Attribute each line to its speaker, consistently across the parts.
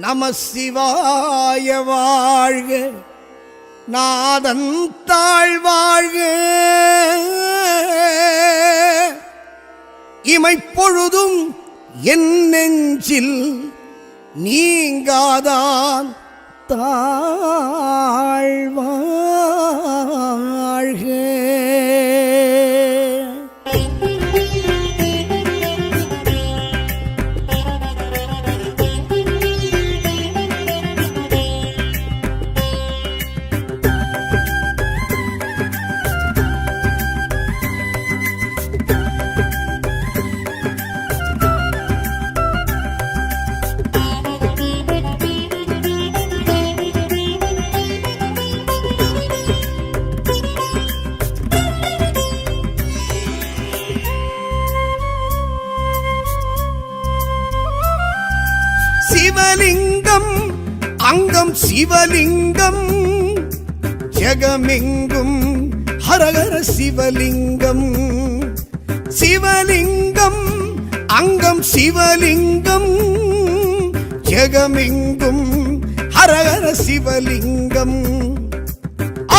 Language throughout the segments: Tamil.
Speaker 1: நம சிவாய வாழ்க, நாதன் தாழ்வாழ்க, இமைப்பொழுதும் என் நெஞ்சில் நீங்காதான் தாழ்வாழ்க. சிவலிங்கம் அங்கம் சிவலிங்கம், ஜெகமெங்கும் ஹரஹர சிவலிங்கம். சிவலிங்கம் அங்கம் சிவலிங்கம், ஜெகமெங்கும் ஹரஹர சிவலிங்கம்.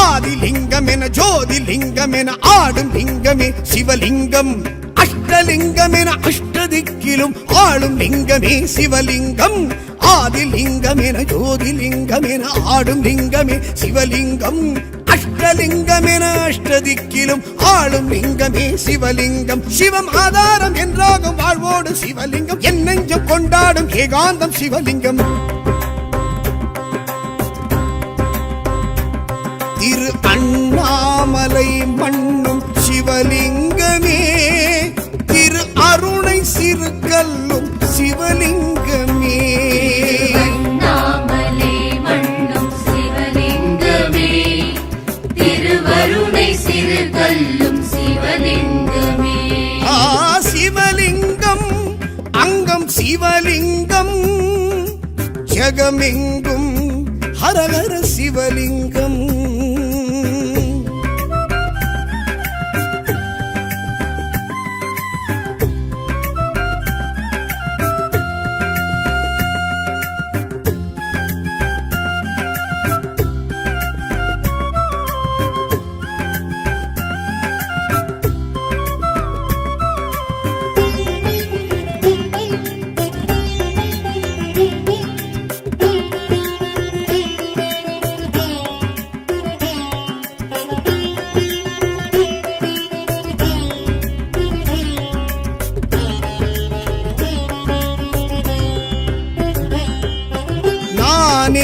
Speaker 1: ஆதிலிங்கம் என ஜோதிலிங்கம் என ஆடும் லிங்கமே சிவலிங்கம். அஷ்டலிங்கம் என அஷ்டதிக்கிலும் ஆளும் லிங்கமே சிவலிங்கம். ஆதிலிங்கம் என ஜோதிலிங்கம் என ஆடும் லிங்கமே சிவலிங்கம். அஷ்டலிங்கம் என அஷ்டதிக்கிலும் ஆளும் லிங்கமே சிவலிங்கம். சிவம் ஆதாரம் என்றாகும் வாழ்வோடு சிவலிங்கம், என் நெஞ்சம் கொண்டாடும் ஏகாந்தம் சிவலிங்கம். திரு அண்ணாமலை மண்ணும் சிவலிங்கமே, திரு அருணை சிறுகல்லும் சிவலிங்கமே.
Speaker 2: அண்ணாமலை மண்ணும் சிவலிங்கமே, திருவருணை சிறுகல்லும் சிவலிங்கமே.
Speaker 1: சிவலிங்கம் அங்கம் சிவலிங்கம், ஜெகமெங்கும் ஹரஹர சிவலிங்கம்.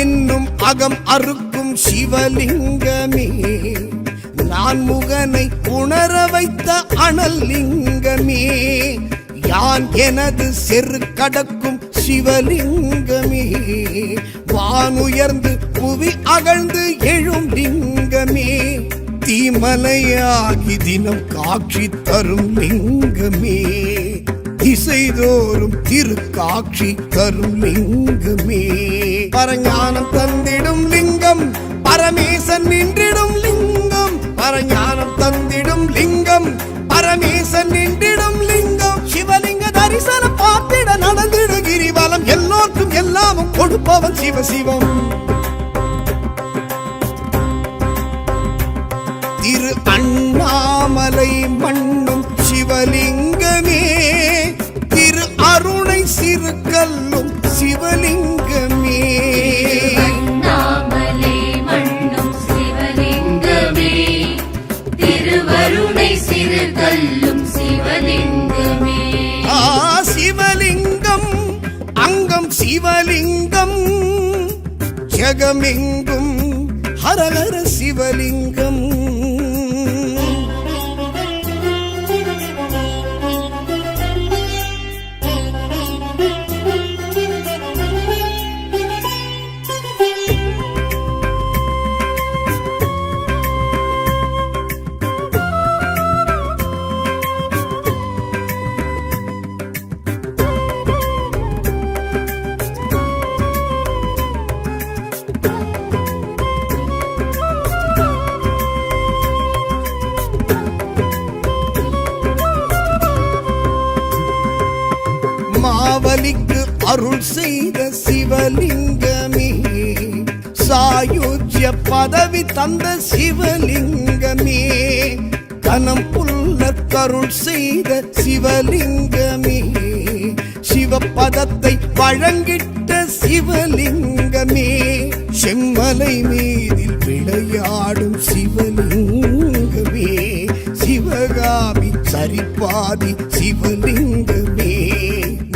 Speaker 1: என்னும் அகம் அறுக்கும் சிவலிங்கமே, நான் முகனை உணர வைத்த அனல் லிங்கமே. யான் எனது செரு கடக்கும் சிவலிங்கமே, வானுயர்ந்து புவி அகழ்ந்து எழும் லிங்கமே. தீமலையாகி தினம் காட்சி தரும் லிங்கமே, திசைதோறும் திரு காட்சி தரும் லிங்கமே. பரஞானம் தந்திடும் லிங்கம், பரமேசன் நின்றிடும் லிங்கம். பரஞானம் தந்திடும் லிங்கம், பரமேசன் நின்றிடும் லிங்கம். சிவலிங்க தரிசனம் பார்த்திட நடந்திடு கிரிவலம், எல்லோருக்கும் எல்லாமும் கொடுப்பவன் சிவசிவம். திரு அண்ணாமலை மண்ணும் சிவலிங்கமே, திரு அருணை சிறுகல்லும் சிவலிங்கமே.
Speaker 2: அண்ணாமலை மண்ணும் சிவலிங்கமே, திருவருணை சிறுகல்லும் சிவலிங்கமே.
Speaker 1: சிவலிங்கம் அங்கம் சிவலிங்கம், ஜெகமெங்கும் ஹரஹர சிவலிங்கம். மாவலிக்கு அருள் செய்த சிவலிங்கமே சாயுஜ்ய பதவி தந்த சிவலிங்கமே கனம் புல்லற்கருள் செய்த சிவலிங்கமே சிவபதத்தை வழங்கிட்ட சிவலிங்கமே செம்மலை மீதில் விளையாடும் சிவலிங்கமே சிவகாமி சரிபாதி சிவலிங்கமே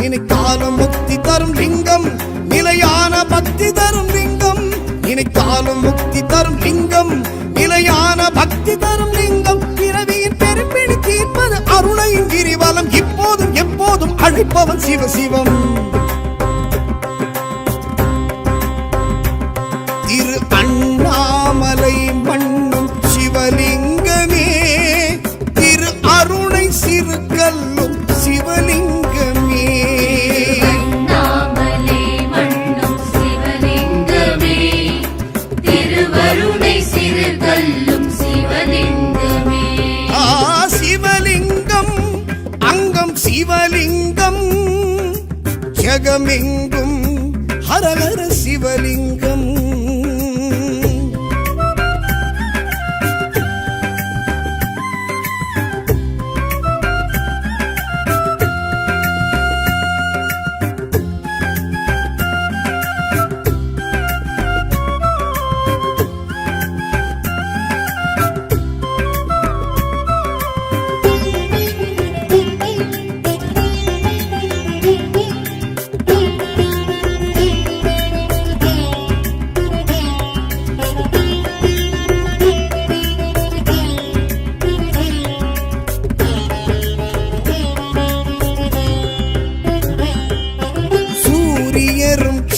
Speaker 1: நினைக்கால முக்தி தரும் லிங்கம் நிலையான பக்தி தரும் லிங்கம் நினைக்காலும் முக்தி தரும் லிங்கம் நிலையான பக்தி தரும் லிங்கம் பிறவியின் பெரும்பிடி தீர்ப்பது அருணையின் கிரிவலம் இப்போதும் எப்போதும் அழைப்பவன் சிவசிவம் திரு அண்ணாமலை மண்ணும் சிவலிங்கமே திரு அருணை சிறுகல்லும் சிவலிங்கமே
Speaker 2: அண்ணாமலை மண்ணும் சிவலிங்கமே திருவருணை சிறுகல்லும் சிவலிங்கமே
Speaker 1: சிவலிங்கம் அங்கம் சிவலிங்கம் ஜெகமெங்கும் ஹரஹர சிவலிங்கம்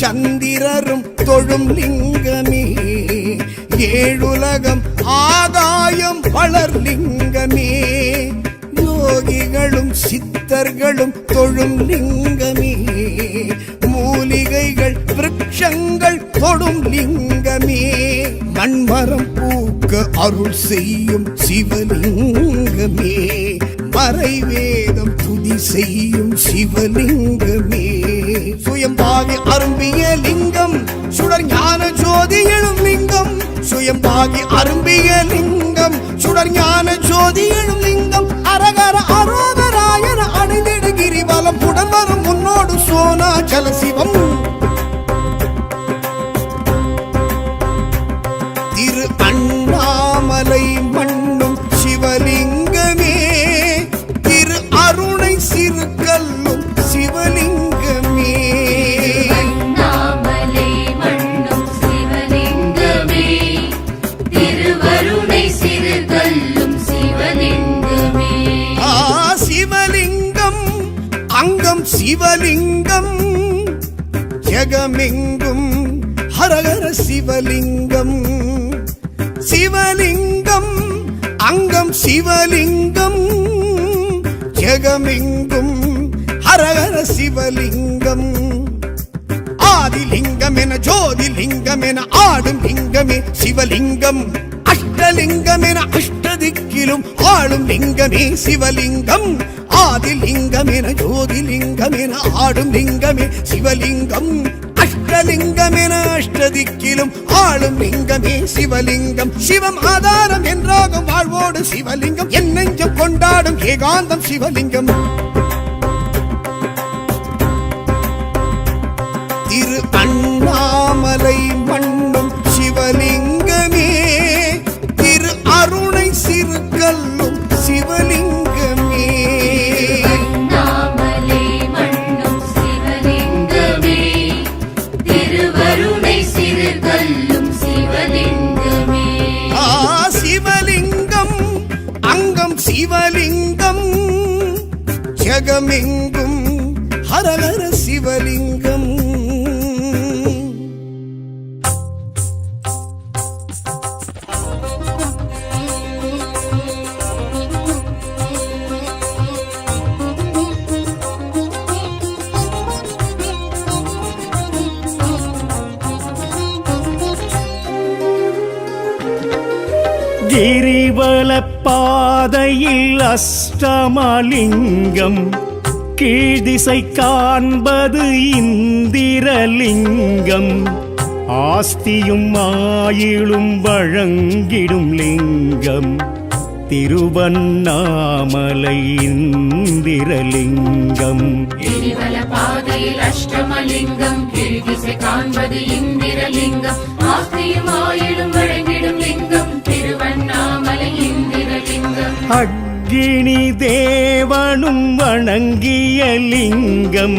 Speaker 1: சந்திரரும் தொழும் லிங்கமே ஏழுலகம் ஆகாயம் வளர் லிங்கமே யோகிகளும் சித்தர்களும் தொழும் லிங்கமே மூலிகைகள் விருட்சங்கள் தொடும் லிங்கமே மண்மரம் பூக்க அருள் செய்யும் சிவலிங்கமே மறைவேதம் துதி செய்யும் சிவலிங்கமே சுயம்பாகி அரும்பிய லிங்கம் சுடர் ஞான ஜோதி எழும் லிங்கம் சுயம்பாகி அரும்பிய லிங்கம் சுடர் ஞான ஜோதி எழும் லிங்கம் அரகர அரோகராயன அணிந்திடு கிரிவலம் உடன் வரும் முன்னோடு சோனாச்சல சிவம் திரு அண்ணாமலை மண்ணும் சிவலிங்கமே திரு அருணை சிறுகல்லும் சிவலிங்கமே
Speaker 2: அண்ணாமலை மண்ணும் சிவலிங்கமே திருவருணை சிறுகல்லும் சிவலிங்கமே
Speaker 1: சிவலிங்கம் அங்கம் சிவலிங்கம் ஜெகமெங்கும் ஹரஹர சிவலிங்கம் சிவலிங்கம் அங்கம் சிவலிங்கம் ஜெகமெங்கும் ஹரஹர சிவலிங்கம் ஆதிலிங்கம் என ஜோதிலிங்கம் என ஆடும் லிங்கமே சிவலிங்கம் அஷ்டலிங்கம் என அஷ்டதிக்கிலும் ஆளும் லிங்கமே சிவலிங்கம் ஆதிலிங்கம் என ஜோதிலிங்கம் என ஆடும் லிங்கமே சிவலிங்கம் அஷ்டலிங்கம் என அஷ்டதிக்கிலும் ஆளும் லிங்கமே சிவலிங்கம் சிவம் ஆதாரம் என்றாகும் வாழ்வோடு சிவலிங்கம் என் நெஞ்சம் கொண்டாடும் ஏகாந்தம் சிவலிங்கம் திரு அண்ணாமலை மண்ணும் சிவலிங்கமே திரு அருணை சிறுகல்லும் சிவலிங்கமே
Speaker 2: அண்ணாமலை மண்ணும் சிவலிங்கமே திருவருணை சிறுகல்லும் சிவலிங்கமே
Speaker 1: சிவலிங்கம் அங்கம் சிவலிங்கம் ஜெகமெங்கும் ஹரஹர சிவலிங்கம்
Speaker 3: கிரிவல பாதையில் அஷ்டமலிங்கம் கீழ்திசை காண்பது இந்திரலிங்கம், ஆஸ்தியும் ஆயிலும் வழங்கிடும் லிங்கம், திருவண்ணாமலை இந்திரலிங்கம்.
Speaker 2: கிரிவல பாதையில் அஷ்டமலிங்கம், கீழ்திசை காண்பது இந்திரலிங்கம், ஆஸ்தியும் ஆயிலும் வழங்கிடும் லிங்கம், திருவண்ணாமலை இந்திரலிங்கம்.
Speaker 3: அக்கினி தேவனும் வணங்கிய லிங்கம்,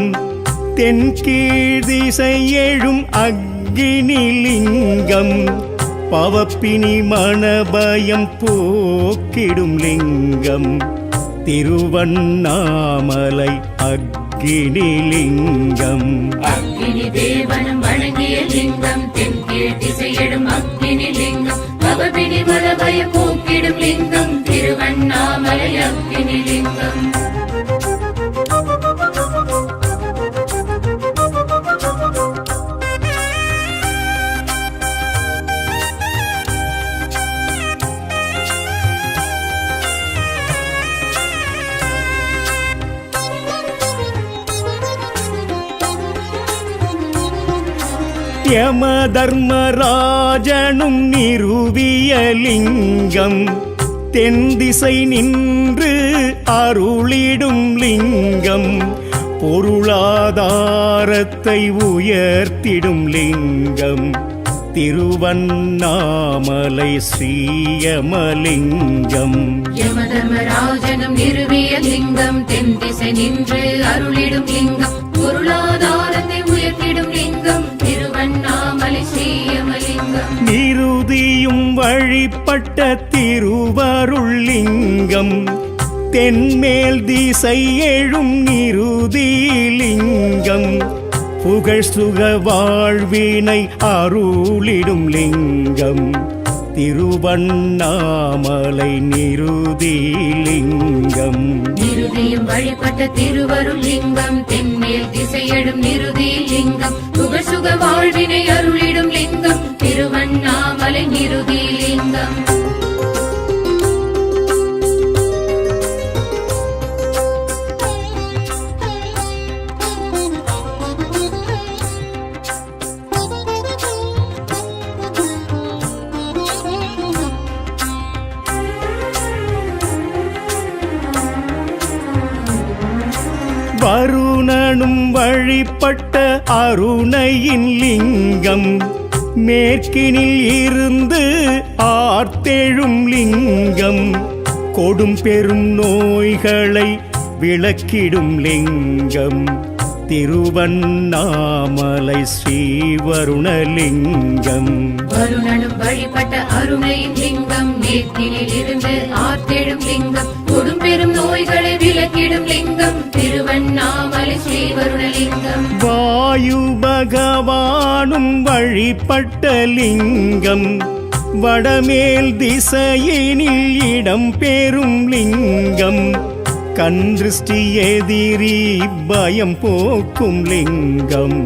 Speaker 3: தென்கீழ்திசை எழும் அக்கினி லிங்கம், பவப்பினி மணபயம் போக்கிடும் லிங்கம், திருவண்ணாமலை அக்கினி லிங்கம்.
Speaker 2: அக்கினி தேவனும் வணங்கிய லிங்கம், தென்கீழ் திசையிடும் அக்கினி லிங்கம், பவபினி மலபய போக்கிடும் லிங்கம், திருவண்ணாமலை அக்கினி லிங்கம்.
Speaker 3: யம தர்மராஜனும் நிறுவிய லிங்கம், தென்திசை நின்று அருளிடும் லிங்கம், பொருளாதாரத்தை உயர்த்திடும் லிங்கம், திருவண்ணாமலை ஸ்ரீயமலிங்கம்.
Speaker 2: யமதர்மராஜனும் நிறுவிய லிங்கம், தென்திசை நின்று அருளிடும் லிங்கம், பொருளாதாரத்தை உயர்த்திடும் லிங்கம், திருவண்ணாமலை ஸ்ரீயமலிங்கம்.
Speaker 3: நிருதியும் வழிபட்ட திருவருள் லிங்கம், தென்மேல் திசை எழும் நிருதிலிங்கம், புகழ் சுக வாழ்வினை அருளிடும் லிங்கம், திருவண்ணாமலை நிருதிலிங்கம்.
Speaker 2: நிருதியும் வழிபட்ட திருவருள் லிங்கம், தென்மேல் திசையடும் நிருதிலிங்கம், புகழ் சுக வாழ்வினை அருளிடும் லிங்கம், திருவண்ணாமலை நிருதிலிங்கம்.
Speaker 3: வருணனும் வழிபட்ட அருணையின் லிங்கம், மேற்கினில் இருந்து ஆர்த்தெழும் லிங்கம், கொடும் பெரும் நோய்களை விளக்கிடும் லிங்கம், திருவண்ணாமலை ஸ்ரீவருணலிங்கம்.
Speaker 2: வருணனும் வழிபட்ட அருணையின் லிங்கம், மேற்கினில் இருந்து ஆர்த்தெழும் லிங்கம், கொடும் பெரும் நோய்களை விளக்கிடும் லிங்கம், திருவண்ணாமலை ஸ்ரீவருணலிங்கம்.
Speaker 3: வாயு பகவானும் வழிபட்ட லிங்கம், வடமேல் திசையினில் இடம் பெறும் லிங்கம், கன்றிஷ்டி எதிரி பயம் போக்கும் லிங்கம்,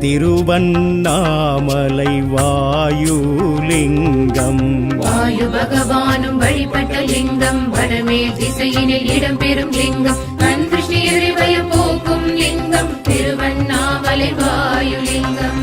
Speaker 3: திருவண்ணாமலை வாயுலிங்கம்.
Speaker 2: வாயு பகவானும் வழிபட்ட லிங்கம், வடமேல் திசையினில் இடம் பெறும் லிங்கம், கண் திருஷ்டி எதிரி பயம் போக்கும் லிங்கம், திருவண்ணாமலை வாயுலிங்கம்.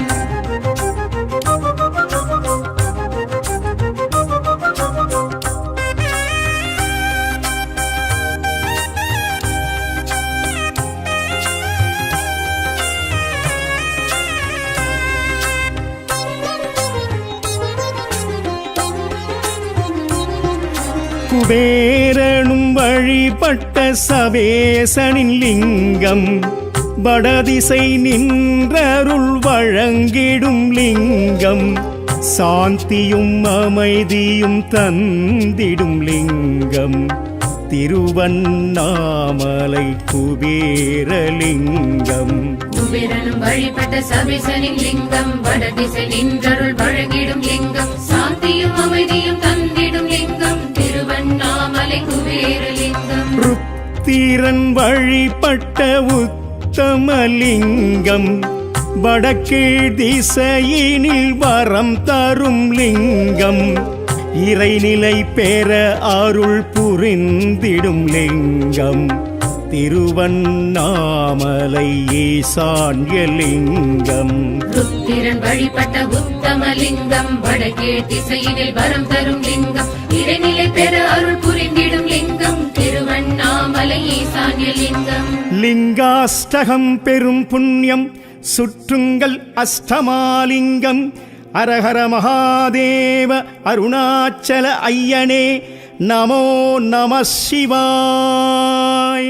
Speaker 3: குபேரனும் வழிபட்ட சவேசனின் லிங்கம், வடதிசை நின்றருள் வழங்கிடும் லிங்கம், சாந்தியும் அமைதியும் தந்திடும் லிங்கம், திருவண்ணாமலை குபேரலிங்கம்.
Speaker 2: குபேரனும் வழிபட்ட சபேசனின் லிங்கம், வடதிசை நின்றருள் வழங்கிடும் லிங்கம், சாந்தியும் அமைதியும் தந்திடும் லிங்கம், திருவண்ணாமலை குபேரலிங்கம்.
Speaker 3: ருத்திரன் வழிபட்ட உத்தமலிங்கம், வடக்கீழ் திசையினில் வரம் தரும் லிங்கம், இறைநிலை பெற அருள் புரிந்திடும் லிங்கம், திருவண்ணாமலை ஈசான்யலிங்கம்.
Speaker 2: ருத்திரன் வழிபட்ட உத்தமலிங்கம், வடகே திசையினில் வரம் தரும் லிங்கம், இறைநிலை பெற அருள் புரிந்திடும் லிங்கம், திருவண்ணாமலை ஈசான்யலிங்கம்.
Speaker 3: லிங்காஷ்டகம் பெரும் புண்ணியம் சுற்றுங்கள் அஷ்டமாலிங்கம். அரஹர மகாதேவ அருணாச்சல ஐயனே நமோ நம சிவாய.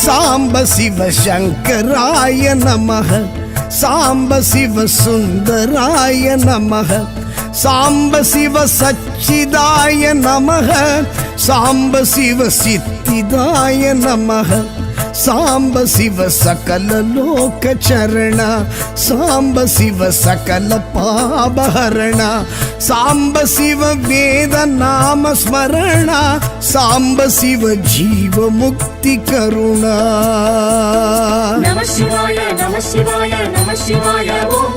Speaker 1: சாம்ப சிவ சங்கராய நமஹ, சாம்ப சிவ சுந்தராய நமஹ, சாம்ப சிவ சச்சிதாய நமஹ, சாம்ப சிவ சித்திதாய நமஹ, சாம்ப சிவ சகல லோக சரண, சாம்ப சிவ சகல பாபஹரண, சாம்ப சிவ வேத நாம ஸ்மரண, சாம்ப சிவ ஜீவ முக்தி கருணா.
Speaker 4: நம சிவாய நம சிவாய நம சிவாய ஓம்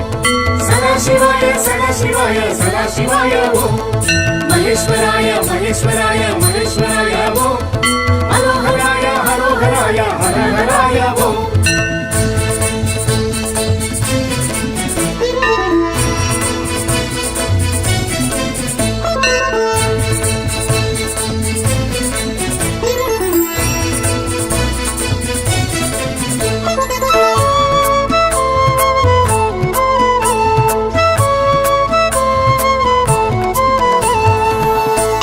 Speaker 4: சதா சிவாய சதா சிவாய சதா சிவாய ஓம் மகேஸ்வராய மகேஸ்வராய மகேஸ்வராய ஓம் ஹரோஹராய ஹரோஹராய ஹரஹராய ஓம்.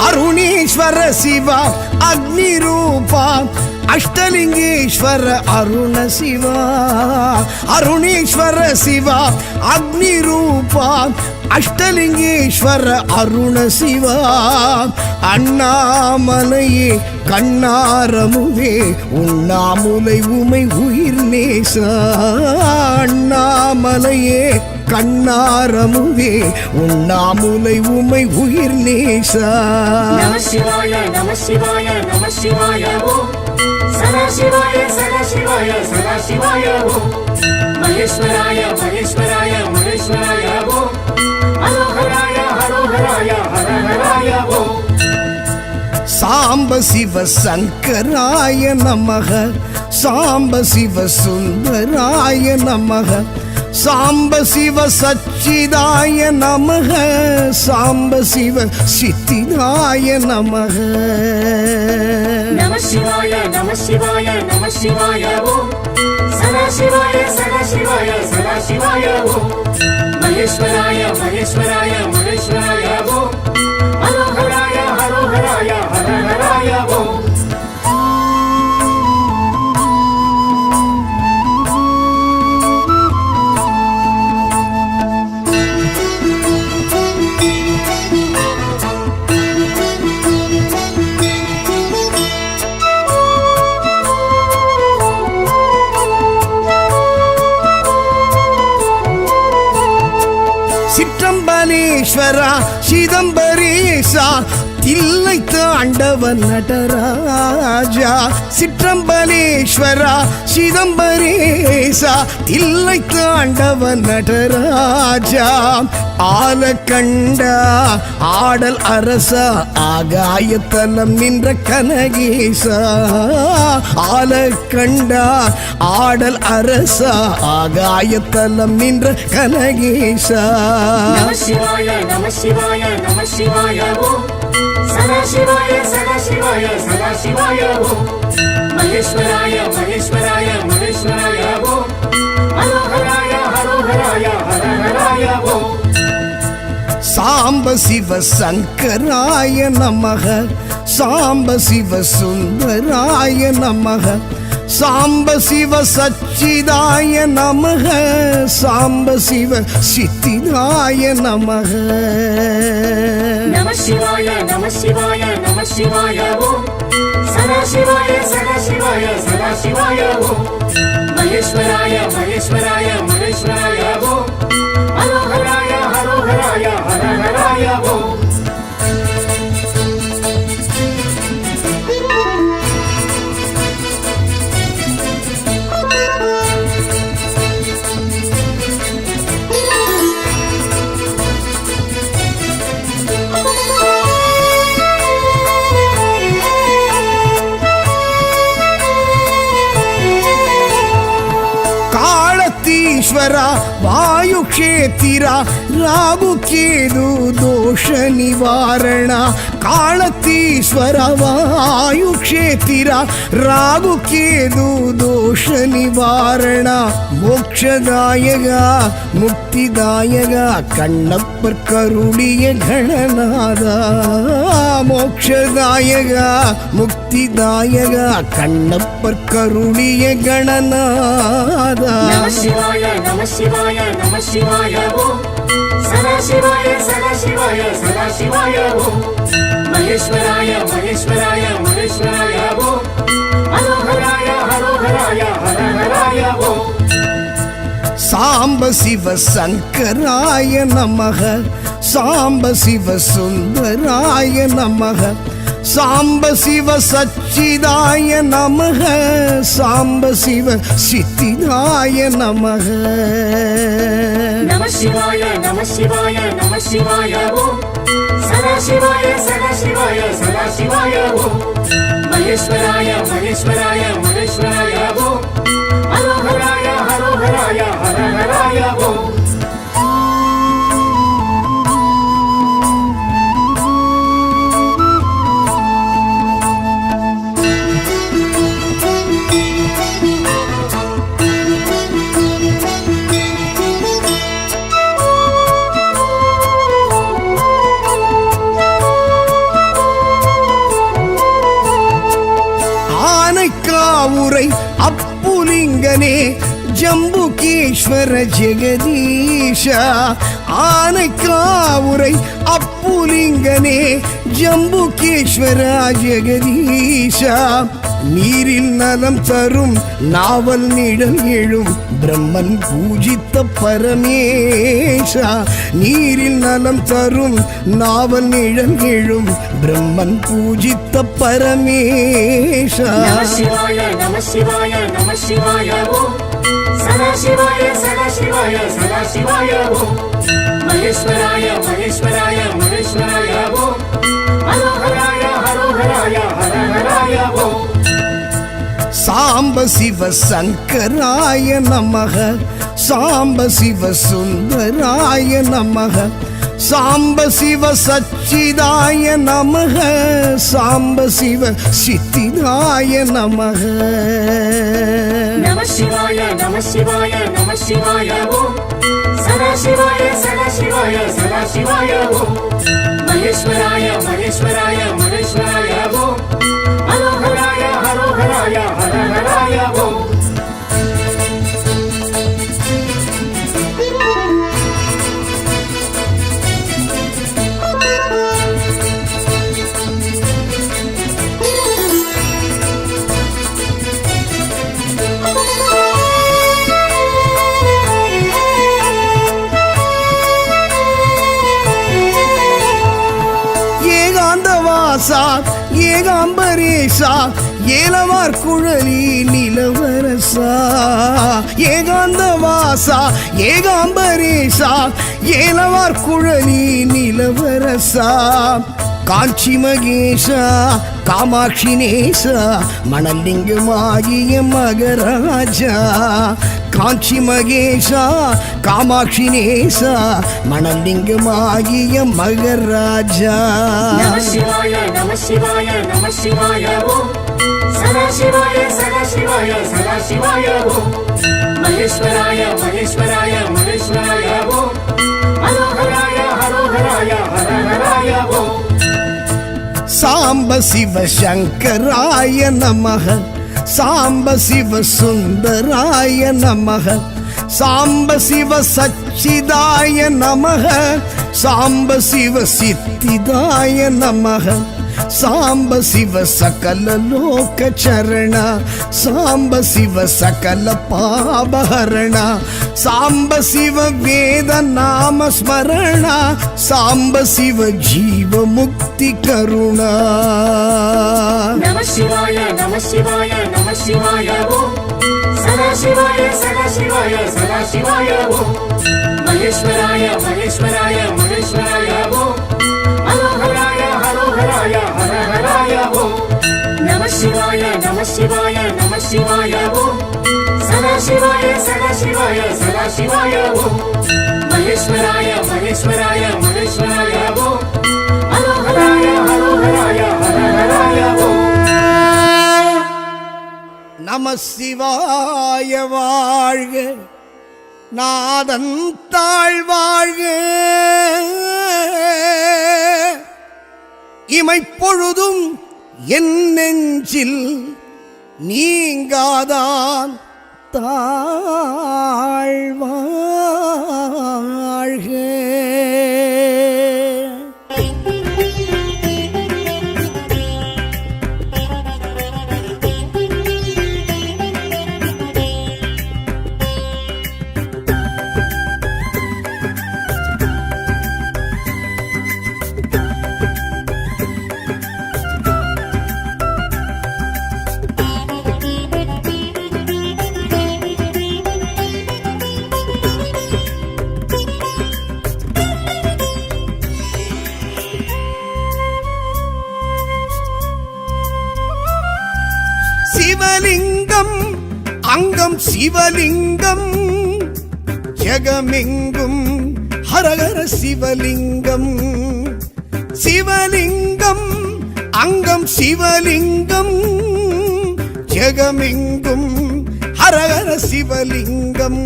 Speaker 1: அருணேஸ்வர சிவா அக்னி ரூபா அஷ்டலிங்கேஸ்வர அருண சிவா, அருணேஸ்வர சிவா அக்னி ரூபா அஷ்டலிங்கேஸ்வர அருண சிவா, அண்ணாமலையே கண்ணாரமுவே உண்ணாமுலை உமை உயிர் நேசா, அண்ணாமலையே கண்ணாரமுவே உண்ணாமுலை உமை உயிர் நேசா.
Speaker 4: நம சிவாய நம சிவாய நம சிவாய ஓம் சதா சிவாய சதா சிவாய சதா சிவாய ஓம் மகேஸ்வராய மகேஸ்வராய மகேஸ்வராய ஓம் ஹரோஹராய ஹரோஹராய ஹரஹராய ஓம்.
Speaker 1: சாம்ப சிவ சங்கராய நமஹ, சாம்ப சிவ சுந்தராய நமஹ, சாம்ப சிவ சச்சிதாய நமஹ, சாம்ப சிவ சித்திதாய நமஹ.
Speaker 4: நம சிவாய நம சிவாய நம சிவாய ஓம் சதா சிவாய சதா சிவாய சதா சிவாய ஓம் மகேஸ்வராய மகேஸ்வராய மகேஸ்வராய ஓம் ஹரோஹராய ஹரோஹராய ஹரஹராய ஓம்.
Speaker 1: சிற்றம்பலேஸ்வரா சிதம்பரேசா தில்லை தாண்டவன் நடராஜா, சிற்றம்பலேஸ்வரா சிதம்பரேசா தில்லை தாண்டவன் நடராஜா, ஆலக்கண்டா ஆடல் அரசா ஆகாயத்தலம் நின்ற கனகேசா, ஆலக்கண்டா ஆடல் அரசா ஆகாயத்தலம் நின்ற கனகேசா.
Speaker 4: நம சிவாய நம சிவாய நம சிவாய ஓம் சதா சிவாய சதா சிவாய சதா சிவாய ஓம் மகேஸ்வராய மகேஸ்வராய மகேஸ்வராய ஓம் ஹரோஹராய ஹரோஹராய ஹரஹராய ஓம்.
Speaker 1: சாம்ப சிவ சங்கராய நமஹ, சாம்ப சிவ சுந்தராய நமஹ, சாம்ப சிவ சச்சிதாய நமஹ, சாம்ப சிவ சித்திதாய நமஹ.
Speaker 4: நம சிவாய நம சிவாய நம சிவாய ஓம் சதா சிவாய சதா சிவாய சதா சிவாய ஓம் மகேஸ்வராய மகேஸ்வராய மகேஸ்வராய ஓம் ஹரோஹராய ஹரோஹராய ஹரஹராய ஓம்
Speaker 1: ಕಾಳತೀಶ್ವರ ವಾಯುಕ್ಷೇತ್ರ ರಾಗುಕೇದು ದೋಷ ನಿವಾರಣ ಕಾಳತೀಶ್ವರ ವಾಯುಕ್ಷೇತ್ರ ರಾಗುಕೇದು ದೋಷ ನಿವಾರಣ ಮೋಕ್ಷದಾಯಕ ಮುಕ್ತಿದಾಯಕ ಕಣ್ಣಪ್ಪರ್ ಕರುಳಿಯ ಗಣನಾದ ಮೋಕ್ಷದಾಯಕ ಮುಕ್ತಿದಾಯಕ ಕಣ್ಣಪ್ಪರ್ ಕರುಳಿಯ ಗಣನಾದ
Speaker 4: நம சிவாய நம சிவாய நம சிவாய ஓம் சதா சிவாய சதா சிவாய சதா சிவாய ஓம் மகேஸ்வராய மகேஸ்வராய மகேஸ்வராய ஓம் ஹரோஹராய ஹரோஹராய ஹரஹராய ஓம்
Speaker 1: சாம்ப சிவ சங்கராய நமக சாம்ப சிவ சுந்தராய நமக சாம்ப சிவ சச்சிதாய நமக சாம்ப சிவ சித்திதாய நமக
Speaker 4: நம சிவாய நம சிவாய நம சிவாய ஓம் சதா சிவாய சதா சிவாய சதா சிவாய ஓம் மகேஸ்வராய மகேஸ்வராய மகேஸ்வராய ஓம் ஹரோஹராய ஹரோஹராய ஹரஹராய ஓம்
Speaker 1: ஆனைக்காவுரை அப்புலிங்கனே ஜம்புகேஸ்வர ஜெகதீஷ ஆனைக்காவுரை அப்புலிங்கனே ஜம்புகேஸ்வர ஜெகதீஷ நீரில் நலம் தரும் நாவல் நிழல் எழும் பிரம்மன் பூஜித்த பரமேஷா நீரில் நலம் தரும் நாவல் நிழல் எழும் பிரம்மன் பூஜித்த பரமேஷா
Speaker 4: நம சிவாய நம சிவாய நம சிவாய ஓம் சதா சிவாய சதா சிவாய சதா சிவாய ஓம் மகேஸ்வராய மகேஸ்வராய மகேஸ்வராய ஓம் ஹரோஹராய ஹரோஹராய ஹரஹராய ஓம்
Speaker 1: சாம்ப சிவ சங்கராய நமக சாம்ப சிவ சுந்தராய நமக சாம்ப சிவ சச்சிதாய நமக சாம்ப சிவ சித்திதாய நமக
Speaker 4: நம சிவாய நம சிவாய நம சிவாய ஓம் சதா சிவாய சதா சிவாய சதா சிவாய ஓம் மகேஸ்வராய மகேஸ்வராய மகேஸ்வராய ஓம் ஹரோஹராய ஹரோஹராய ஹரஹராய ஓம்
Speaker 1: ஏகாந்தவாசா ஏகாம்பரேசா ஏலவார் குழலி நிலவரசா ஏகாந்தவாசா ஏகாம்பரேசா ஏலவார் குழலி நிலவரசா காஞ்சி மகேஷா காமாட்சி நேசா மணலிங்கமாகிய மகராஜா காஞ்சி மகேஷா காமாட்சி நேசா மணலிங்கமாகிய மகராஜா
Speaker 4: நம சிவாய நம சிவாய நம சிவாய ஓம் சதா சிவாய சதா சிவாய சதா சிவாய ஓம் மகேஸ்வராய மகேஸ்வராய மகேஸ்வராய ஓம் ஹரோஹராய ஹரோஹராய ஹரஹராய ஓம்
Speaker 1: சாம்ப சிவ சங்கராய நமக சாம்ப சிவ சுந்தராய நமக சாம்ப சிவ சச்சிதாய நமக சாம்ப சிவ சித்திதாய நமக ಸಾಂಬ ಶಿವ ಸಕಲ ಲೋಕ ಚರಣ ಸಾಂಬ ಶಿವ ಸಕಲ ಪಾಪಹರಣ ಸಾಂಬ ಶಿವ ವೇದ ನಾಮ ಸ್ಮರಣ ಸಾಂಬ ಶಿವ ಜೀವ ಮುಕ್ತಿ ಕರುಣ
Speaker 4: ನಮ ಶಿವಾಯ ನಮ ಶಿವಾಯ ನಮ ಶಿವಾಯ ಓಂ ಸದಾ ಶಿವಾಯ ಸದಾ ಶಿವಾಯ ಸದಾ ಶಿವಾಯ ಓಂ ಮಹೇಶ್ವರಾಯ ಮಹೇಶ್ವರಾಯ ಮಹೇಶ್ವರಾಯ ಓಂ ಹರೋಹರಾಯ ಹರೋಹರಾಯ ಹರ ಹರಾಯ ಓಂ ನಮ ಶಿವಾಯ ನಮ ಶಿವಾಯ ನಮ ಶಿವಾಯ ಓಂ ಸದಾ ಶಿವಾಯ ಸದಾ ಶಿವಾಯ ಸದಾ ಶಿವಾಯ ಓಂ ಮಹೇಶ್ವರಾಯ ಮಹೇಶ್ವರಾಯ ಮಹೇಶ್ವರಾಯ ಓಂ ಹರೋಹರಾಯ ಹರೋಹರಾಯ ಹರ ಹರಾಯ ಓಂ
Speaker 1: நம சிவாய வாழ்க நாதன் தாழ்வாழ்க இமைப்பொழுதும் என் நெஞ்சில் நீங்காதான் தாழ்வாழ்க. சிவலிங்கம் அங்கம் சிவலிங்கம் ஜெகமெங்கும் ஹரஹர சிவலிங்கம் சிவலிங்கம் அங்கம் சிவலிங்கம் ஜெகமெங்கும் ஹரஹர சிவலிங்கம்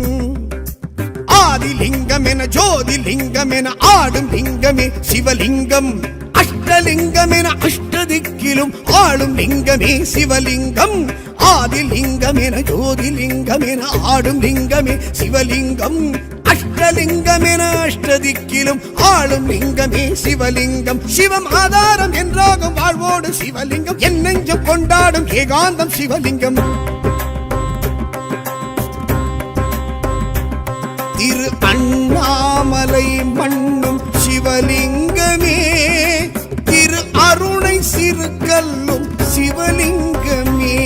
Speaker 1: ஆதிலிங்கம் என ஜோதிலிங்கம் என ஆடும் லிங்கமே சிவலிங்கம் அஷ்டலிங்கம் என அஷ்டதிக்கிலும் ஆளும் லிங்கமே சிவலிங்கம் ஆதிலிங்கம் என ஜோதிலிங்கம் என ஆடும் லிங்கமே சிவலிங்கம் அஷ்டலிங்கம் என அஷ்டதிக்கிலும் ஆளும் லிங்கமே சிவலிங்கம் சிவம் ஆதாரம் என்றாகும் வாழ்வோடு சிவலிங்கம் என் நெஞ்சம் கொண்டாடும் ஏகாந்தம் சிவலிங்கம் திரு அண்ணாமலை மண்ணும் சிவலிங்கமே திரு அருணை சிறுகல்லும் சிவலிங்கமே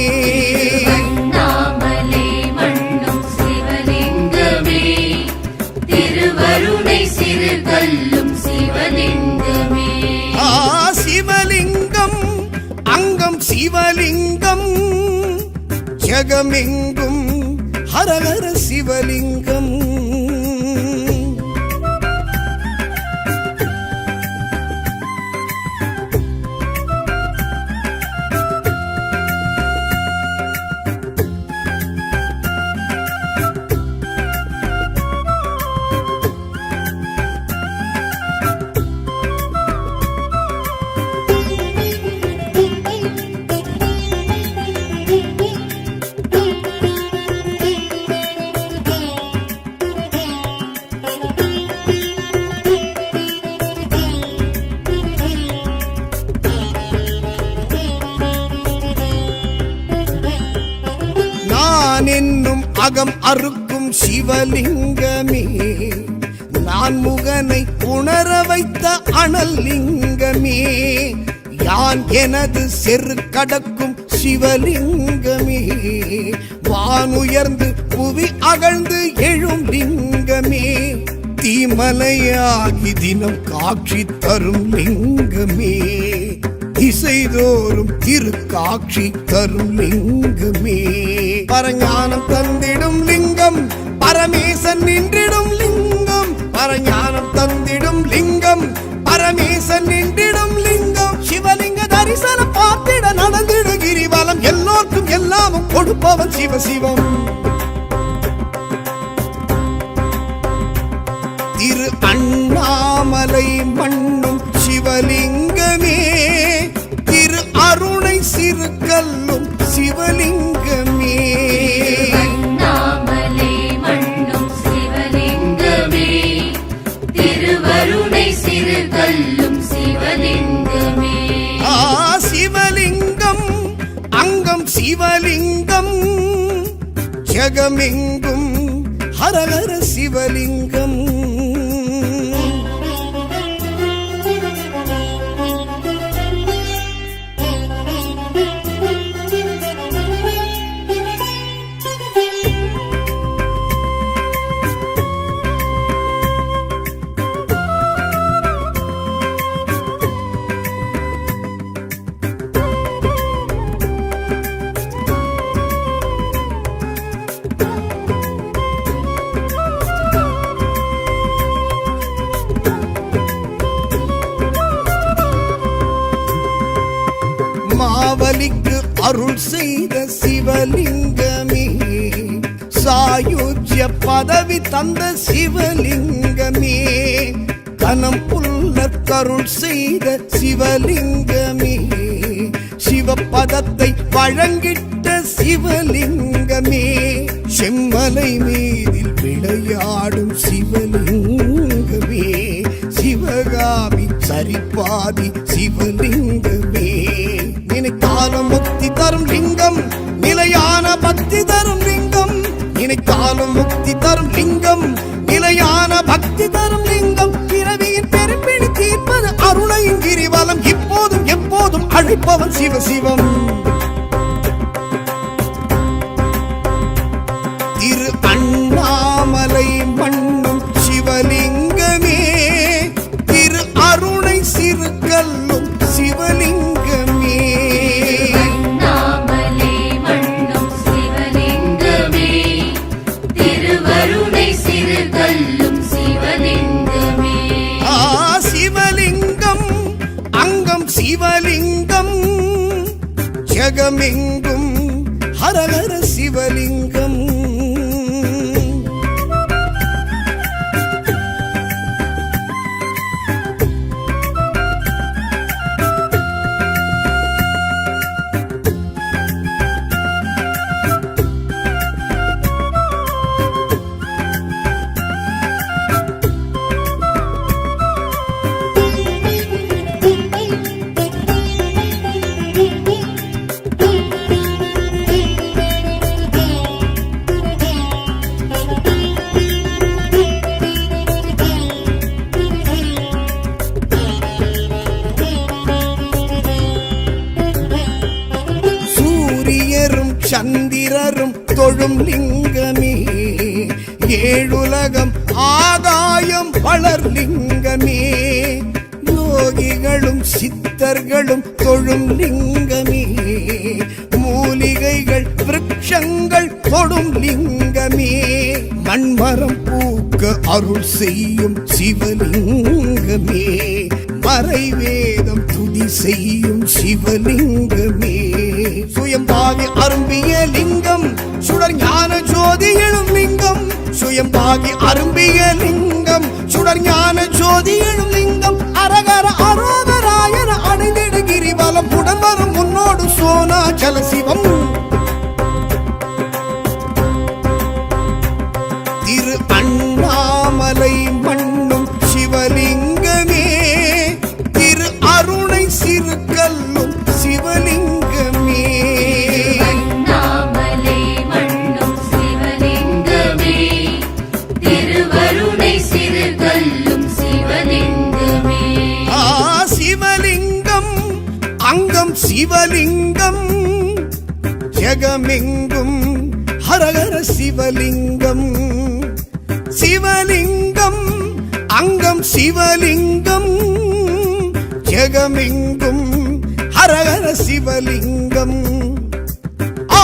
Speaker 2: அண்ணாமலை மண்ணும் சிவலிங்கமே திருவருணை சிறுகல்லும் சிவலிங்கமே
Speaker 1: சிவலிங்கம் அங்கம் சிவலிங்கம் ஜெகமெங்கும் ஹரஹர சிவலிங்கம் என்னும் அகம் அறுக்கும் சிவலிங்கமே நான் முகனை உணர வைத்த அனல் லிங்கமே யான் எனது செரு கடக்கும் சிவலிங்கமே வானுயர்ந்து புவி அகழ்ந்து எழும் லிங்கமே தீமலையாகி தினம் காட்சி தரும் லிங்கமே திசைதோறும் திருக்காட்சி தரும் லிங்கமே பரஞானம் தந்திடும் லிங்கம் பரமேசன் நின்றிடும் லிங்கம் பரஞானம் தந்திடும் லிங்கம் பரமேசன் நின்றிடும் லிங்கம் சிவலிங்க தரிசனம் பார்த்திட நடந்திடு கிரிவலம் எல்லோருக்கும் எல்லாமும் கொடுப்பவன் சிவசிவம் திரு அண்ணாமலை மண்ணும் சிவலிங்கமே திரு அருணை சிறுகல்லும் சிவலிங்கமே
Speaker 2: அண்ணாமலை மண்ணும் சிவலிங்கமே திருவருணை சிறுகல்லும் சிவலிங்கமே
Speaker 1: ஜகமெங்கும் ஹரஹர சிவலிங்கம். மாவலிக்கு அருள் செய்த சிவலிங்கமே, சாயுஜ்ய பதவி தந்த சிவலிங்கமே, கனம் புல்லற்கருள் செய்த சிவலிங்கமே, சிவபதத்தை வழங்கிட்ட சிவலிங்கமே, செம்மலை மீதில் விளையாடும் சிவலிங்கமே, சிவகாமி சரிபாதி சிவலிங்கமே, நினைத்தாலும் முக்தி தரும் லிங்கம், நிலையான பக்தி தரும் லிங்கம், நினைத்தாலும் முக்தி தரும் லிங்கம், நிலையான பக்தி தரும் லிங்கம், பிறவியின் பெரும்பிடி தீர்ப்பது அருணையின் கிரிவலம், இப்போதும் எப்போதும் அழைப்பவன் சிவசிவம். திரு அண்ணாமலை மண்ணும் சிவலிங்கமே, திரு அருணை சிறுகல்லும் சிவலிங்கமே,
Speaker 2: அண்ணாமலை மண்ணும் சிவலிங்கமே, திருவருணை சிறுகல்லும் சிவலிங்கமே.
Speaker 1: சிவலிங்கம் அங்கம் சிவலிங்கம், ஜகமெங்கும் ஹரஹர சிவலிங்கம். சந்திரரும் தொழும் லிங்கமே, ஏழுலகம் ஆகாயம் வளர் லிங்கமே, யோகிகளும் சித்தர்களும் தொழும் லிங்கமே, மூலிகைகள் விருட்சங்கள் தொடும் லிங்கமே, மண்மரம் பூக்க அருள் செய்யும் சிவலிங்கமே, மறைவேதம் துதி செய்யும் சிவலிங்கமே, சுயம்பாகி அரும்பிய லிங்கம், சுடர் ஞான ஜோதி எழும் லிங்கம், சுயம்பாகி அரும்பிய லிங்கம், சுடர் ஞான ஜோதி எழும் லிங்கம், அரகர அரோகராயன அடைந்திட கிரிவலம், உடன் வரும் முன்னோடு சோனாச்சல சிவம். திரு அண்ணாமலை மண்ணும் சிவலிங்கமே, திரு அருணை சிறுகல்லும் சிவலிங்கமே,
Speaker 2: அண்ணாமலை மண்ணும் சிவலிங்கமே, திருவருணை சிறுகல்லும் சிவலிங்கமே.
Speaker 1: சிவலிங்கம் அங்கம் சிவலிங்கம், ஜகமெங்கும் ஹரஹர சிவலிங்கம், சிவலிங்கம் அங்கம் சிவலிங்கம், ஜகமெங்கும் ஹரஹர சிவலிங்கம்,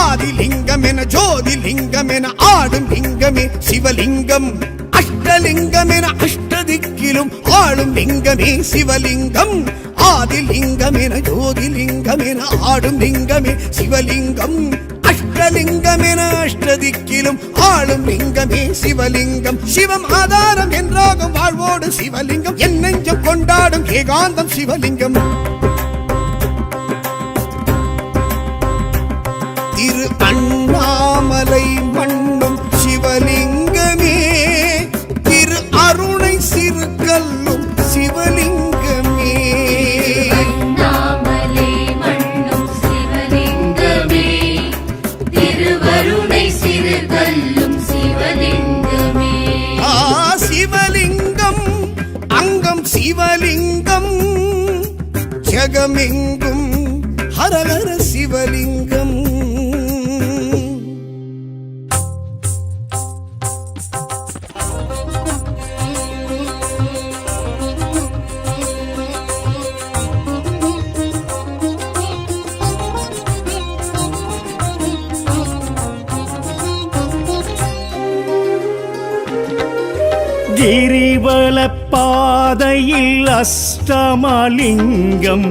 Speaker 1: ஆதிலிங்கம் என ஜோதிலிங்கம் என ஆடும் லிங்கமே சிவலிங்கம், அஷ்டலிங்கம் என அஷ்டதிக்கிலும் ஆளும் லிங்கமே சிவலிங்கம், ஆதிலிங்கம் என ஜோதிலிங்கம் என ஆடும் லிங்கமே சிவலிங்கம், அஷ்டலிங்கம் என அஷ்டதிக்கிலும் ஆளும் லிங்கமே சிவலிங்கம், சிவம் ஆதாரம் என்றாகும் வாழ்வோடு சிவலிங்கம், என் நெஞ்சம் கொண்டாடும் ஏகாந்தம் சிவலிங்கம். திரு அண்ணாமலை மண்ணும் சிவலிங்கமே, திரு அருணை சிறுகல்லும் சிவலிங்கமே,
Speaker 2: அண்ணாமலை மண்ணும் சிவலிங்கமே, திருவருணை சிறுகல்லும்
Speaker 1: ஜகமெங்கும் ஹரஹர சிவலிங்கம்.
Speaker 3: கிரிவல பாதையில் அஷ்டமலிங்கம்,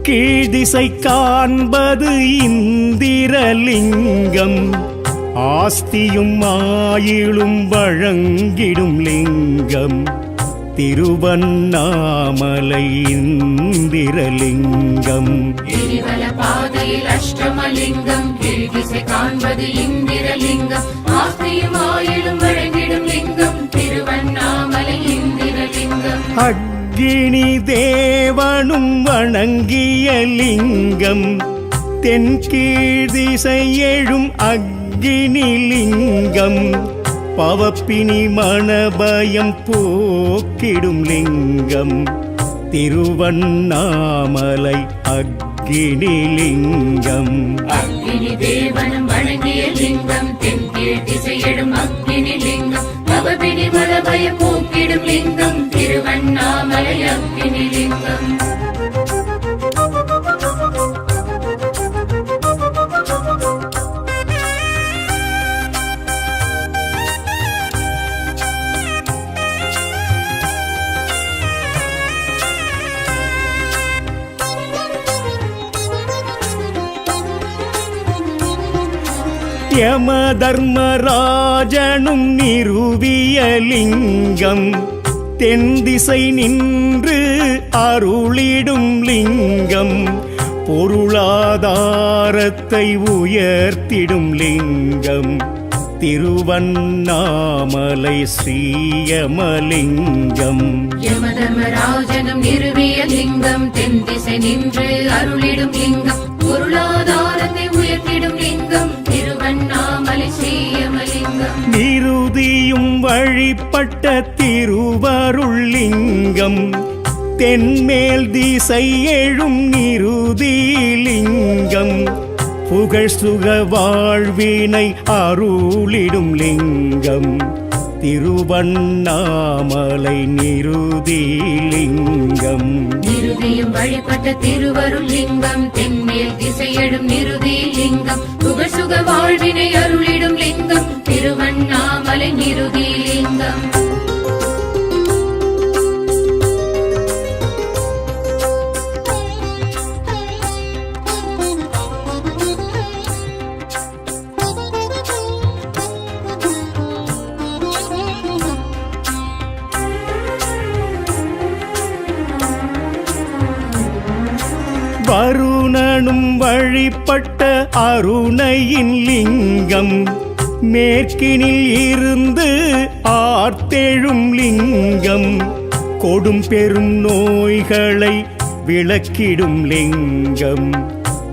Speaker 3: கீழ்திசை காண்பது இந்திரலிங்கம், ஆஸ்தியும் ஆயிலும் வழங்கிடும் லிங்கம், திருவண்ணாமலை இந்திரலிங்கம்.
Speaker 2: கிரிவல பாதையில் அஷ்டமலிங்கம், கீழ்திசை காண்பது இந்திரலிங்கம், ஆஸ்தியும் ஆயிலும் வழங்கிடும் லிங்கம், திருவண்ணாமலை இந்திரலிங்கம்.
Speaker 3: அக்கினி தேவனும் வணங்கிய லிங்கம், தென்கீழ்திசை எழும் அக்கினி லிங்கம், பவப்பினி மணபயம் போக்கிடும் லிங்கம், திருவண்ணாமலை அக்கினி லிங்கம்.
Speaker 2: அக்கினி தேவனும் வணங்கிய லிங்கம், தென்கீழ் திசையிடும் அக்கினி லிங்கம், பவபினி மணபயம் போக்கிடும் லிங்கம், திருவண்ணாமலை அக்கினி லிங்கம்.
Speaker 3: யம தர்மராஜனும் நிறுவிய லிங்கம், தென்திசை நின்று அருளிடும் லிங்கம், பொருளாதாரத்தை உயர்த்திடும் லிங்கம், திருவண்ணாமலை ஸ்ரீயமலிங்கம்.
Speaker 2: யமதர்மராஜனும் நிறுவிய லிங்கம், தென்திசை நின்று அருளிடும் லிங்கம், பொருளாதாரத்தை உயர்த்திடும் லிங்கம், திருவண்ணாமலை ஸ்ரீயமலிங்கம்.
Speaker 3: நிருதியும் வழிபட்ட திருவருள் லிங்கம், தென்மேல் திசை எழும் நிருதி லிங்கம், புகழ் சுக வாழ்வினை அருளிடும் லிங்கம், திருவண்ணாமலை நிருதி லிங்கம்.
Speaker 2: நிருதியும் வழிபட்ட திருவருள் லிங்கம், தென்மேல் திசையெழும் நிருதி லிங்கம், புகழ் சுக வாழ்வினை அருளிடும் லிங்கம், திருவண்ணாமலை நிருதி லிங்கம்.
Speaker 3: வருணனும் வழிபட்ட அருணையின் லிங்கம், மேற்கினில் இருந்து ஆர்த்தெழும் லிங்கம், கொடும் பெரும் நோய்களை விளக்கிடும் லிங்கம்,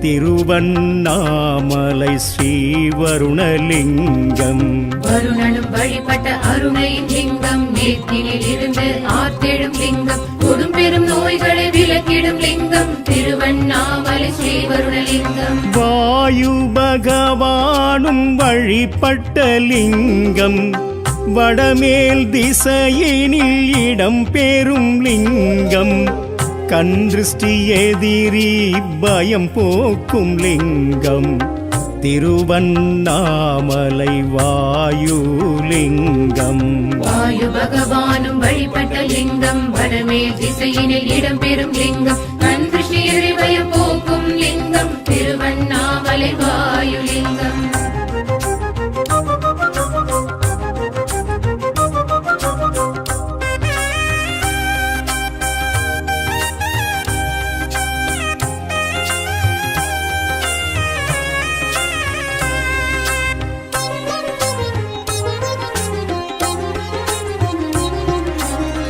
Speaker 3: திருவண்ணாமலை ஸ்ரீவருணலிங்கம்.
Speaker 2: வருணனும் வழிபட்ட அருணையின் லிங்கம், மேற்கினில் இருந்து ஆர்த்தெழும் லிங்கம், கொடும் பெரும் நோய்களை விளக்கிடும் லிங்கம், திருவண்ணாமலை ஸ்ரீவருணலிங்கம்.
Speaker 3: வாயு பகவானும் வழிபட்ட லிங்கம், வடமேல் திசையினில் இடம் பெறும் லிங்கம், கன்றிஷ்டி எதிரி பயம் போக்கும் லிங்கம், திருவண்ணாமலை வாயுலிங்கம்.
Speaker 2: வாயு பகவானும் வழிபட்ட லிங்கம், வடமேல் திசையினில் இடம் பெறும் லிங்கம், கன்றிஷ்டி எதிரி பயம் போக்கும் லிங்கம், திருவண்ணாமலை வாயுலிங்கம்.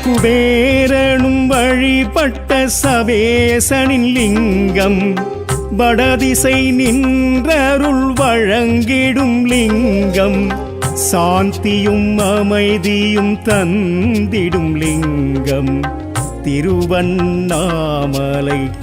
Speaker 3: குபேரனும் வழிபட்ட சவேசனின் லிங்கம், வடதிசை நின்றருள் வழங்கிடும் லிங்கம், சாந்தியும் அமைதியும் தந்திடும் லிங்கம், திருவண்ணாமலை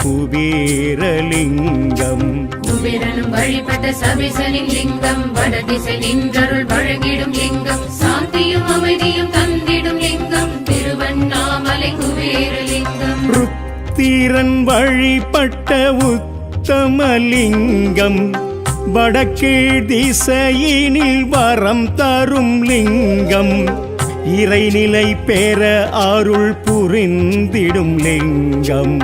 Speaker 3: குபேரலிங்கம்.
Speaker 2: குபேரனும் வழிபட்ட சபேசனின் லிங்கம், வடதிசை நின்றருள் வழங்கிடும் லிங்கம், சாந்தியும் அமைதியும் தந்திடும் லிங்கம், திருவண்ணாமலை குபேரலிங்கம்.
Speaker 3: ருத்திரன் வழிபட்ட உத்தமலிங்கம், வடக்கீழ் திசையினில் வரம் தரும் லிங்கம், இறைநிலை பெற அருள் புரிந்திடும் லிங்கம்,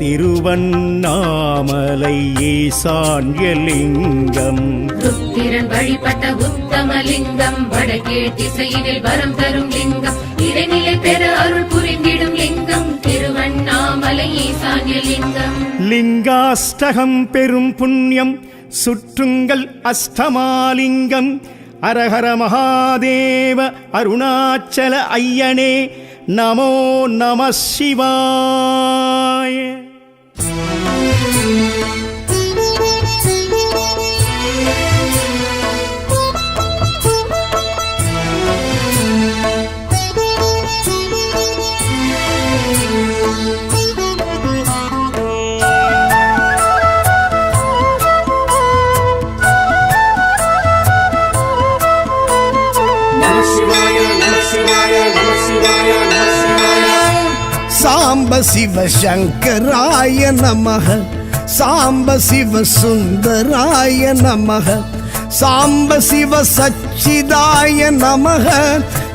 Speaker 3: திருவண்ணாமலை ஈசான்யலிங்கம்.
Speaker 2: ருத்திரன் வழிபட்ட உத்தமலிங்கம், வடக்கீழ் திசையினில் வரம் தரும் லிங்கம், இறைநிலை பெற அருள் புரிந்திடும் லிங்கம், திருவண்ணாமலை ஈசான்யலிங்கம்.
Speaker 3: லிங்காஷ்டகம் பெரும் புண்ணியம் சுற்றுங்கள் அஷ்டமாலிங்கம், அரஹர மகாதேவ அருணாச்சல ஐயனே நமோ நம சிவாய.
Speaker 1: சாம்ப சிவ சங்கராய நமஹ, சாம்ப சிவ சுந்தராய நமஹ, சாம்ப சிவ சச்சிதாய நமஹ,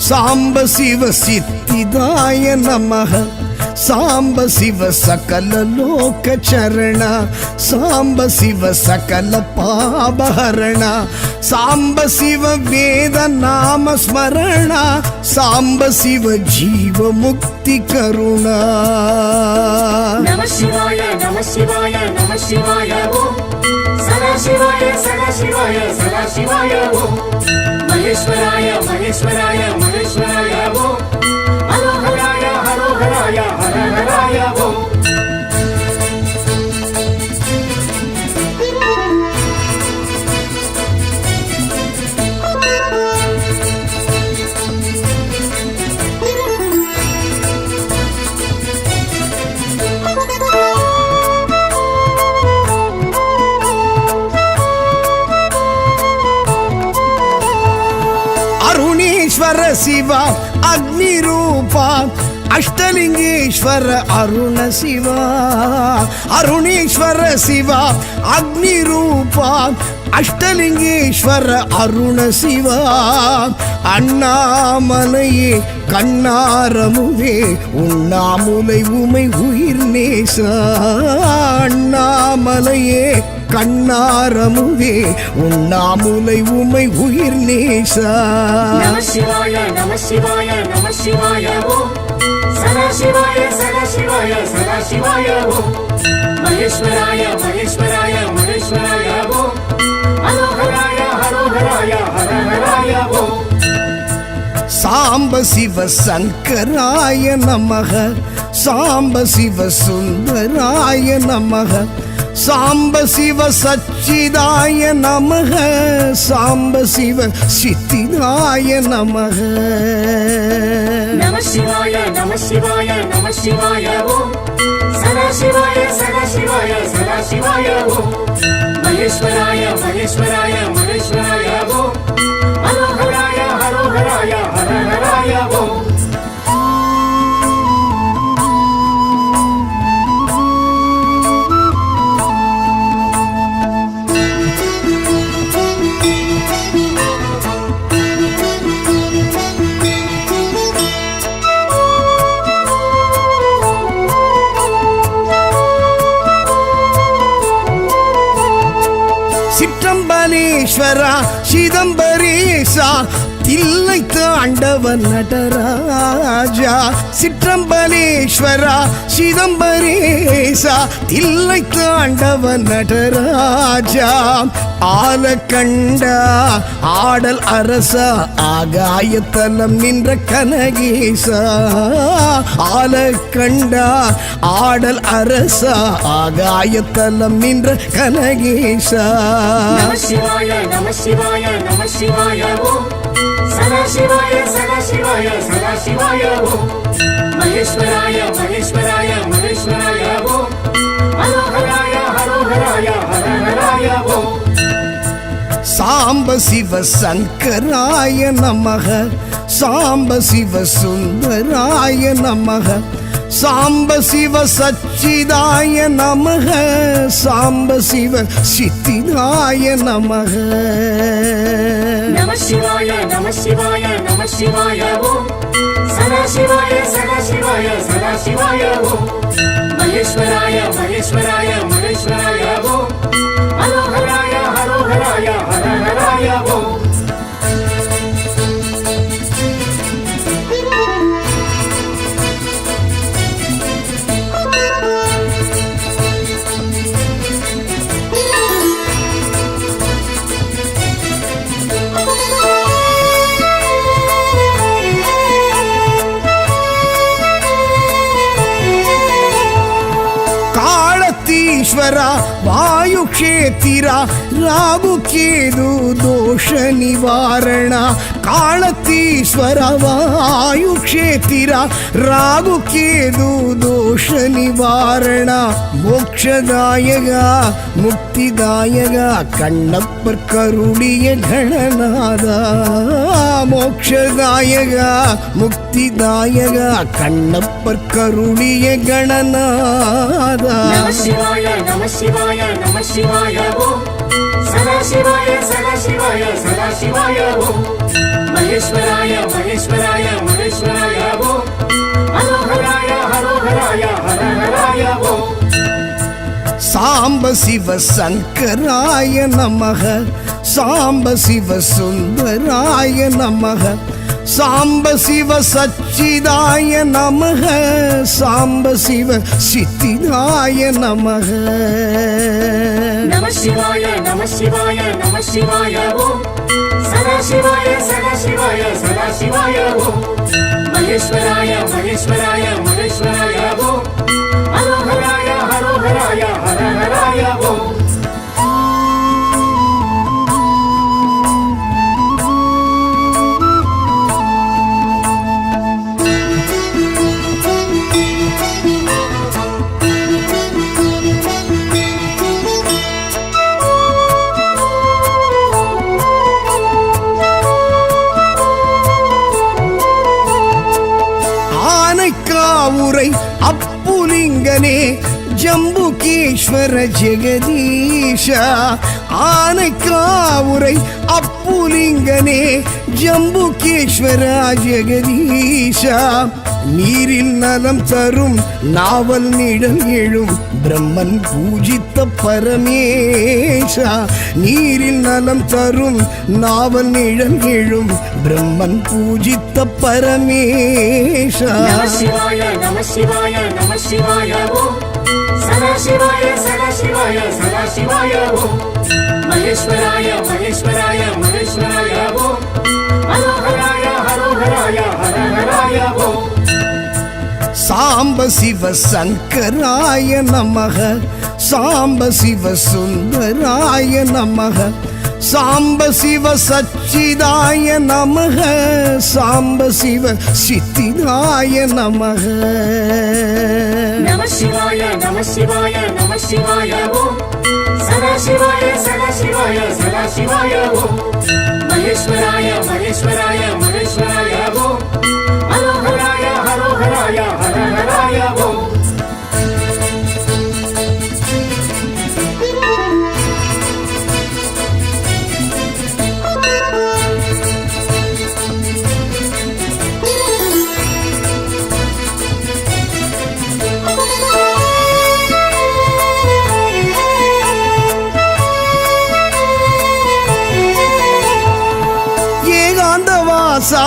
Speaker 1: சாம்ப சிவ சித்திதாய நமஹ, சாம்ப சிவ சகல லோக சரண, சாம்ப சிவ சகல பாபஹரண, சாம்ப சிவ வேத நாம ஸ்மரண, சாம்ப சிவ ஜீவ முக்தி கருணா.
Speaker 4: நம சிவாய நம சிவாய நம சிவாய ஓம் சதா சிவாய சதா சிவாய சதா சிவாய ஓம் மகேஸ்வராய மகேஸ்வராய மகேஸ்வராய ஓம் ஹரோஹராய ஹரோஹராய ஹரஹராய ஓம்.
Speaker 1: ಅರುಣೇಶ್ವರ ಶಿವ ಅಗ್ನಿ ರೂಪ, ಅಷ್ಟಲಿಂಗೇಶ್ವರ ಅರುಣ ಶಿವ, ಅರುಣೇಶ್ವರ ಶಿವ ಅಗ್ನಿ ರೂಪ, அஷ்டலிங்கேஸ்வர அருண சிவா. அண்ணாமலையே கண்ணாரமுவே உண்ணாமுலை உமை உயிர் நேசா, அண்ணாமலையே கண்ணாரமுவே உண்ணாமுலை உமை உயிர் நேசா.
Speaker 4: நம சிவாய நம சிவாய நம சிவாய ஓம் சதா சிவாய சதா சிவாய சதா சிவாய ஓம் மகேஸ்வராய மகேஸ்வராய மகேஸ்வராய ஓம் ஹரோஹராய ஹரோஹராய ஹரஹராய ஓம்.
Speaker 1: சாம்ப சிவ சங்கராய நமக, சாம்ப சிவ சுந்தராய நமக, சாம்ப சிவ சச்சிதாய நமக, சாம்ப சிவ சித்திதாய நமக.
Speaker 4: நம சிவாய நம சிவாய நம சிவாய ஓம் சதா சிவாய சதா சிவாய சதா சிவாய ஓம் மகேஸ்வராய மகேஸ்வராய மகேஸ்வராய ஓம் ஹரோஹராய ஹரோஹராய ஹரஹராய ஓம்.
Speaker 1: சிற்றம்பலேஸ்வரா சிதம்பரேசா தில்லை தாண்டவன் நடராஜா, சிற்றம்பலேஸ்வரா சிதம்பரேசா தில்லை தாண்டவன் நடராஜா, ஆலக்கண்டா ஆடல் அரசா ஆகாயத்தலம் நின்ற கனகேசா, ஆலக்கண்டா ஆடல் அரசா ஆகாயத்தலம் நின்ற கனகேசா.
Speaker 4: நம சிவாய நம சிவாய நம சிவாய ஓம் சதா சிவாய சதா சிவாய சதா சிவாய ஓம் மகேஸ்வராய மகேஸ்வராய மகேஸ்வராய ஓம் ஹரோஹராய ஹரோஹராய ஹரஹராய ஓம்
Speaker 1: சாம்ப சிவ சங்கராய நமக சாம்ப சிவ சுந்தராய நமக சாம்ப சிவ சச்சிதாய நமக சாம்ப சிவ சித்திதாய நமக
Speaker 4: நம சிவாய நம சிவாய நம சிவாய ஓம் சதாசிவாய சதாசிவாய சதாசிவாய ஓம் மகேஸ்வராய மகேஸ்வராய மகேஸ்வராய ஓம் ஹரோஹராய ஹரோஹராய ஹரஹராய ஓம்
Speaker 1: ಕಾಳತೀಶ್ವರ ವಾಯುಕ್ಷೇತ್ರ ರಾಗು ಕೇದು ದೋಷ ನಿವಾರಣ ಕಾಳತೀಶ್ವರ ವಾಯುಕ್ಷೇತ್ರ ರಾಗು ಕೇದು ದೋಷ ನಿವಾರಣ ಮೋಕ್ಷದಾಯಕ ಮುಕ್ತಿದಾಯಕ ಕಣ್ಣಪ್ಪರ್ ಕರುಳಿಯ ಗಣನಾದ ಮೋಕ್ಷದಾಯಕ ಮುಕ್ತಿದಾಯಕ ಕಣ್ಣಪ್ಪರ್ ಕರುಳಿಯ ಗಣನಾದ
Speaker 4: நம சிவாய நம சிவாய நம சிவாய ஓம் சதாசிவாய சதாசிவாய சதாசிவாய ஓம் மகேஸ்வராய மகேஸ்வராய மகேஸ்வராய ஓம் ஹரோஹராய ஹரோஹராய ஹரஹராய ஓம்
Speaker 1: சாம்ப சிவ சங்கராய நமக சாம்ப சிவ சுந்தராய நமக சாம்ப சிவ சச்சிதாய நமக சாம்ப சிவ சித்திதாய நமக
Speaker 4: நம சிவாய நம சிவாய நம சிவாய ஓம் சதாசிவாய சதாசிவாய சதாசிவாய ஓம் மகேஸ்வராய மகேஸ்வராய மகேஸ்வராய ஓம் ஹரோஹராய ஹரோஹராய ஹரஹராய ஓம்
Speaker 1: ஆனைக்காவுரை அப்புலிங்கனே ஜம்புகேஸ்வர ஜெகதீஷ ஆனைக்காவுரை அப்புலிங்கனே ஜம்புகேஸ்வர ஜெகதீஷ நீரில் நலம் தரும் நாவல் நிழல் எழும் பிரம்மன் பூஜித்த பரமேஷா நீரில் நலம் தரும் நாவல் நிழல் எழும் பிரம்மன் பூஜித்த பரமேஷா
Speaker 4: நம சிவாய நம சிவாய நம சிவாய ஓம் சதாசிவாய சதாசிவாய சதாசிவாய ஓம் மகேஸ்வராய மகேஸ்வராய மகேஸ்வராய ஓம் ஹரோஹராய ஹரோஹராய ஹரஹராய ஓம்
Speaker 1: சாம்ப சிவ சங்கராய நமக சாம்ப சிவ சுந்தராய நமக சாம்ப சிவ சச்சிதாய நமக சாம்ப சிவ சித்திதாய நமக
Speaker 4: நம சிவாய நம சிவாய நம சிவாய ஓம் சதாசிவாய சதாசிவாய சதாசிவாய ஓம் மகேஸ்வராய மகேஸ்வராய மகேஸ்வராய ஓம் ஹரோஹராய ஹரோஹராய ஹரஹராய ஓம்
Speaker 1: ஏகாந்தவாசா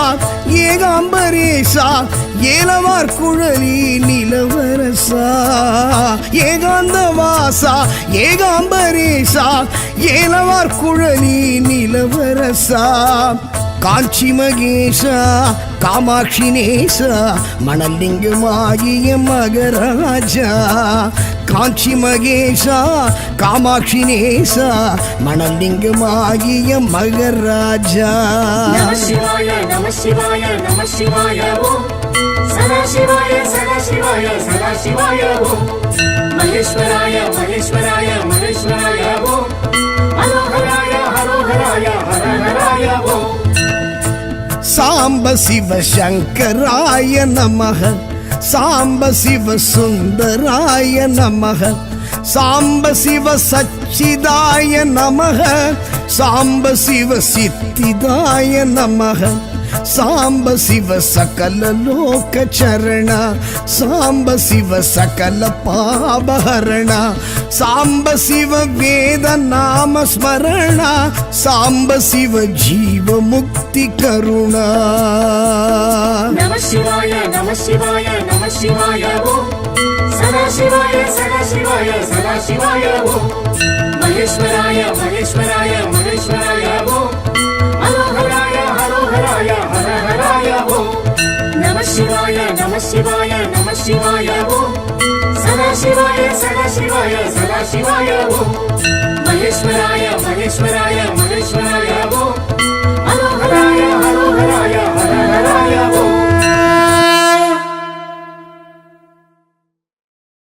Speaker 1: ஏகாம்பரேசா ஏலவார் குழலி நிலவரசா ஏகாந்தவாசா ஏகாம்பரேசா ஏலவார் குழலி நிலவரசா காஞ்சி மகேஷா காமாட்சி நேசா மணலிங்கமாகிய மகராஜா காஞ்சி மகேஷா காமாட்சி நேசா மணலிங்கமாகிய மகராஜா
Speaker 4: நம சிவாய நம சிவாய நம சிவாய ஓம் சதா சிவாய சதா சிவாய சதா சிவாய ஓம் மகேஸ்வராய மகேஸ்வராய மகேஸ்வராய ஓம் ஹரோஹராய ஹரோஹராய ஹரஹராய ஓம்
Speaker 1: சாம்ப சிவ சங்கராய நமஹ சாம்ப சிவ சுந்தராய நமஹ சாம்ப சிவ சச்சிதாய நமஹ சாம்ப சிவ சித்திதாய நமஹ சாம்ப சிவ சகல லோக சரண சாம்ப சிவ சகல பாபஹரண சாம்ப சிவ வேத நாம ஸ்மரண சாம்ப சிவ ஜீவ முக்தி கருணா
Speaker 4: நம சிவாய நம சிவாய நம சிவாய ஓம் சதா சிவாய சதா சிவாய சதா சிவாய ஓம் மகேஸ்வராய மகேஸ்வராய மகேஸ்வராய ஓம் ஹரோஹராய ஹரோஹராய ஹரஹராய ஓம் நம சிவாய நம சிவாய நம சிவாய ஓம் சதா சிவாய சதா சிவாய சதா சிவாய ஓம் மகேஸ்வராய மகேஸ்வராய